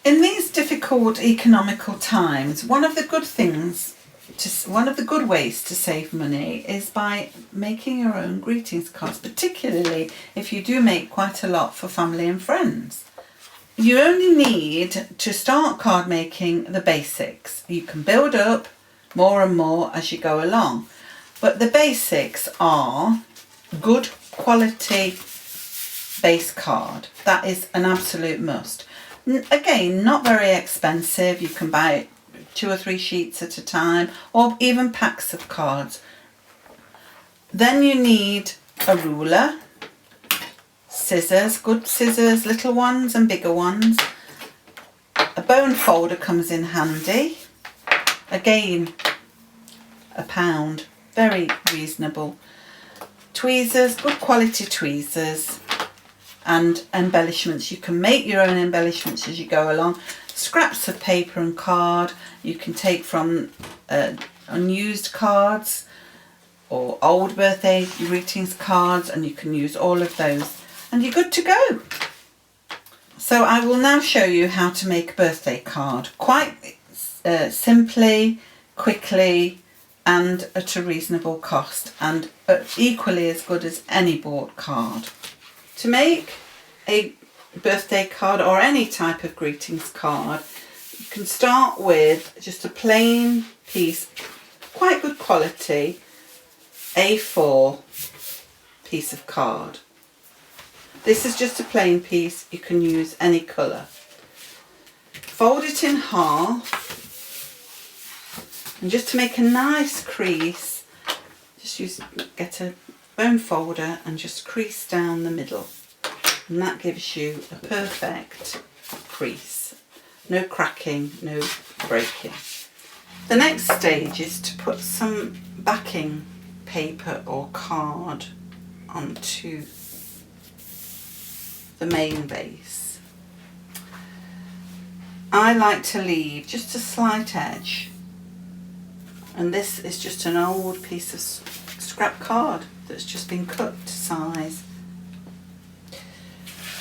In these difficult economical times, one of the good ways to save money is by making your own greetings cards, particularly if you do make quite a lot for family and friends. You only need to start card making the basics. You can build up more and more as you go along. But the basics are good quality base card. That is an absolute must. Again, not very expensive. You can buy 2 or 3 sheets at a time, or even packs of cards. Then you need a ruler, scissors, good scissors, little ones and bigger ones. A bone folder comes in handy. Again, £1, very reasonable. Tweezers, good quality tweezers. And embellishments. You can make your own embellishments as you go along. Scraps of paper and card you can take from unused cards or old birthday greetings cards, and you can use all of those and you're good to go. So I will now show you how to make a birthday card quite simply, quickly, and at a reasonable cost, and equally as good as any bought card. To make a birthday card or any type of greetings card, you can start with just a plain piece, quite good quality, A4 piece of card. This is just a plain piece, you can use any colour. Fold it in half, and just to make a nice crease, just get a bone folder and just crease down the middle, and that gives you a perfect crease. No cracking, no breaking. The next stage is to put some backing paper or card onto the main base. I like to leave just a slight edge, and this is just an old piece of scrap card that's just been cut to size.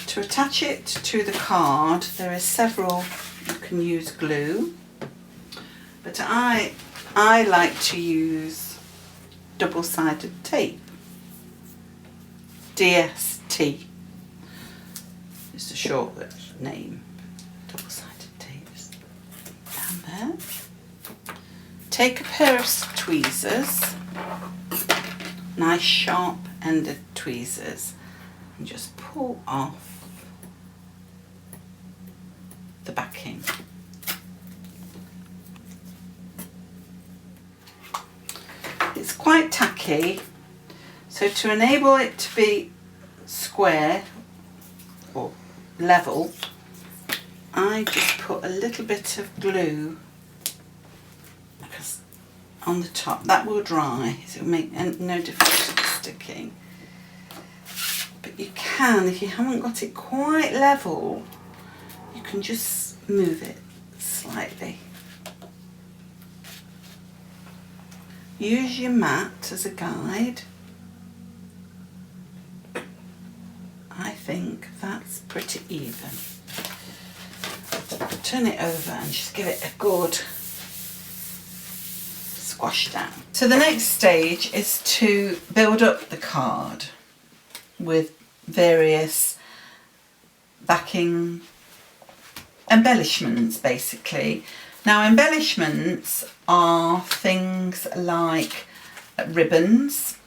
To attach it to the card, there are several. You can use glue, but I like to use double-sided tape, DST, just a short name. Double-sided tape down there. Take a pair of tweezers, nice sharp ended tweezers, and just pull off the backing. It's quite tacky, so to enable it to be square or level, I just put a little bit of glue on the top. That will dry, so it will make no difference to sticking. But you can, if you haven't got it quite level, you can just move it slightly. Use your mat as a guide. I think that's pretty even. Turn it over and just give it a good squash down. So the next stage is to build up the card with various backing embellishments, basically. Now, embellishments are things like ribbons,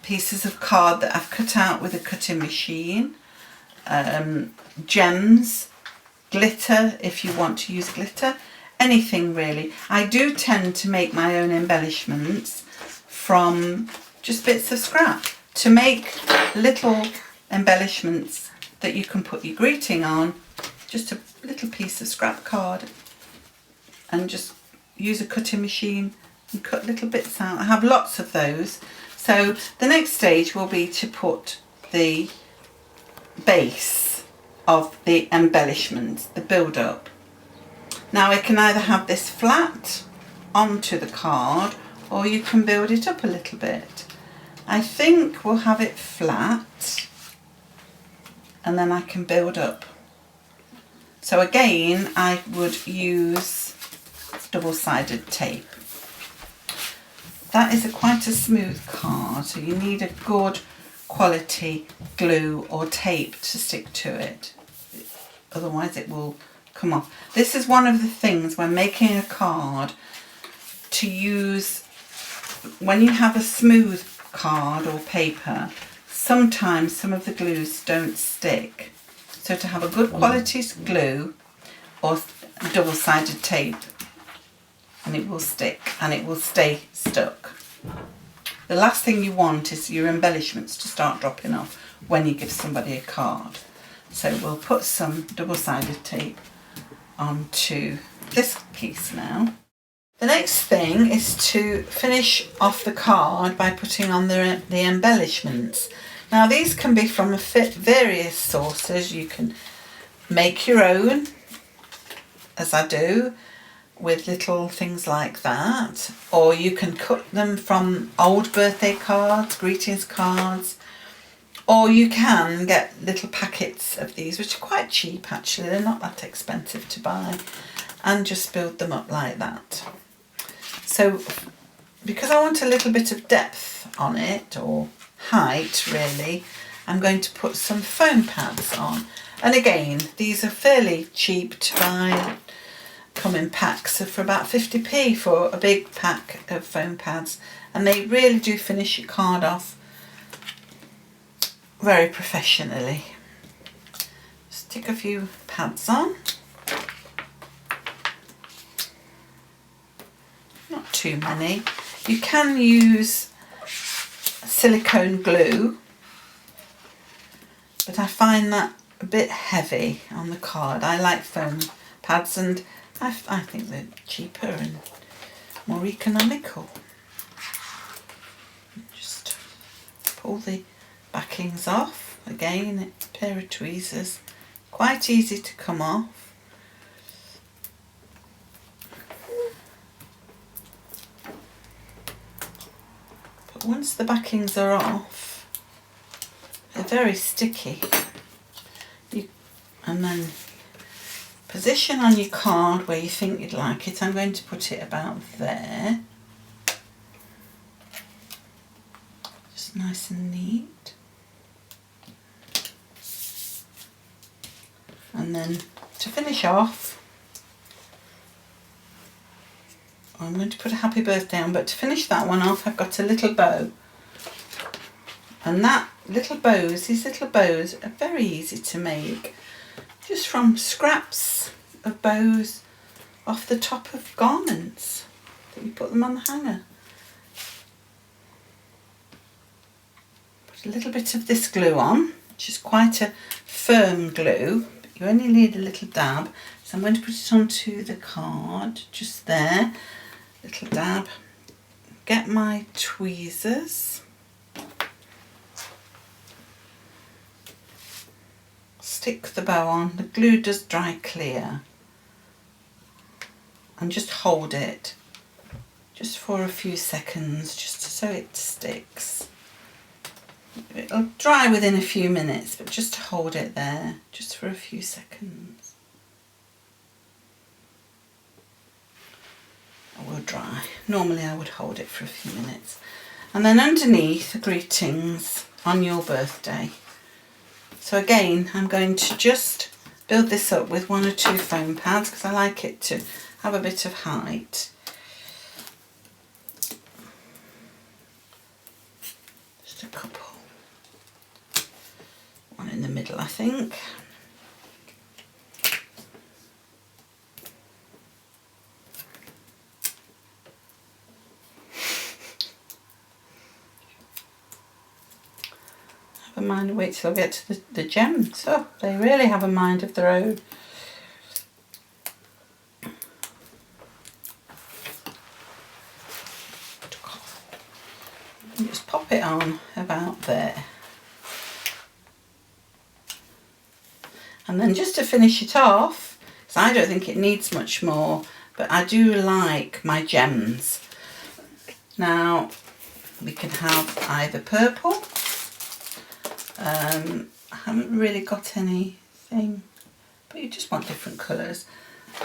pieces of card that I've cut out with a cutting machine, gems, glitter if you want to use glitter, anything really. I do tend to make my own embellishments from just bits of scrap. To make little embellishments that you can put your greeting on, just a little piece of scrap card, and just use a cutting machine and cut little bits out. I have lots of those. So the next stage will be to put the base of the embellishments, the build up. Now I can either have this flat onto the card, or you can build it up a little bit. I think we'll have it flat, and then I can build up So again, I would use double-sided tape. That is quite a smooth card, so you need a good quality glue or tape to stick to it. Otherwise it will come off. This is one of the things when making a card to use. When you have a smooth card or paper, sometimes some of the glues don't stick. So to have a good quality glue or double-sided tape, and it will stick and it will stay stuck. The last thing you want is your embellishments to start dropping off when you give somebody a card. So we'll put some double-sided tape onto this piece now. The next thing is to finish off the card by putting on the embellishments. Now these can be from various sources. You can make your own, as I do, with little things like that, or you can cut them from old birthday cards, greetings cards, or you can get little packets of these, which are quite cheap actually, they're not that expensive to buy, and just build them up like that. So because I want a little bit of depth on it, or height really, I'm going to put some foam pads on. And again, these are fairly cheap to buy, come in packs for about 50p for a big pack of foam pads, and they really do finish your card off very professionally. Stick a few pads on, not too many. You can use silicone glue, but I find that a bit heavy on the card. I like foam pads, and I think they're cheaper and more economical. Just pull the backings off. Again, a pair of tweezers, quite easy to come off. But once the backings are off, they're very sticky. And then position on your card where you think you'd like it. I'm going to put it about there. Just nice and neat. And then to finish off, I'm going to put a happy birthday on, but to finish that one off, I've got a little bow. And these little bows are very easy to make. Just from scraps of bows off the top of garments that you put them on the hanger. Put a little bit of this glue on, which is quite a firm glue, but you only need a little dab. So I'm going to put it onto the card, just there, little dab. Get my tweezers. Stick the bow on. The glue does dry clear, and just hold it just for a few seconds, just so it sticks. It'll dry within a few minutes, but just hold it there just for a few seconds. It will dry. Normally I would hold it for a few minutes. And then underneath, the greetings on your birthday. So again, I'm going to just build this up with 1 or 2 foam pads because I like it to have a bit of height. Just a couple. One in the middle, I think. Have a mind, wait till I get to the gems. Oh, they really have a mind of their own. And just pop it on about there. And then just to finish it off, because I don't think it needs much more, but I do like my gems. Now, we can have either purple. I haven't really got anything but you just want different colours.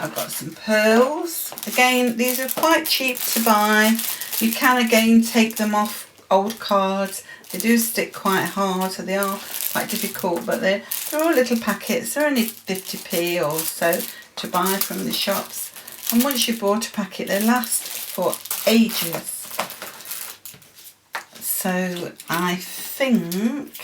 I've got some pearls. Again, these are quite cheap to buy. You can again take them off old cards. They do stick quite hard, so they are quite difficult, but they're all little packets. They're only 50p or so to buy from the shops. And once you've bought a packet, they last for ages. So I think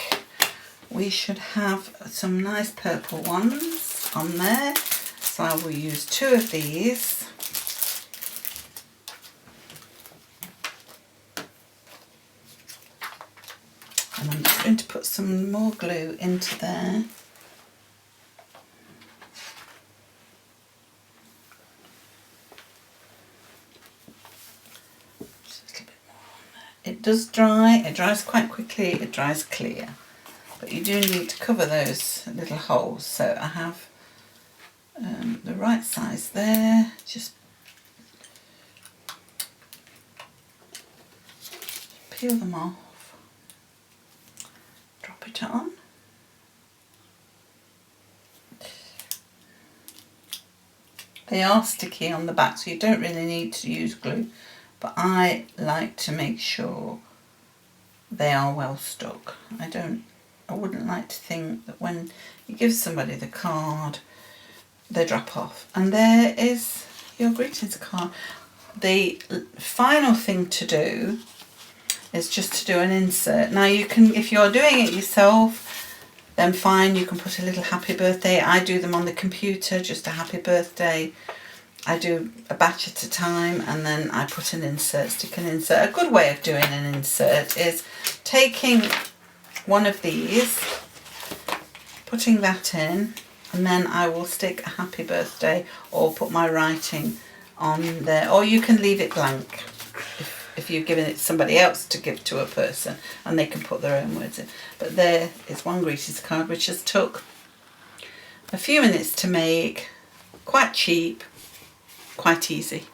we should have some nice purple ones on there. So I will use 2 of these. And I'm just going to put some more glue into there. Just a little bit more on there. It does dry, it dries quite quickly, it dries clear. But you do need to cover those little holes. So I have the right size there. Just peel them off. Drop it on. They are sticky on the back, so you don't really need to use glue, but I like to make sure they are well stuck. I wouldn't like to think that when you give somebody the card, they drop off. And there is your greetings card. The final thing to do is just to do an insert. Now you can, if you're doing it yourself, then fine, you can put a little happy birthday. I do them on the computer, just a happy birthday. I do a batch at a time, and then I put an insert, stick an insert. A good way of doing an insert is taking one of these, putting that in, and then I will stick a happy birthday or put my writing on there, or you can leave it blank if you've given it to somebody else to give to a person and they can put their own words in. But there is one greetings card which just took a few minutes to make, quite cheap, quite easy.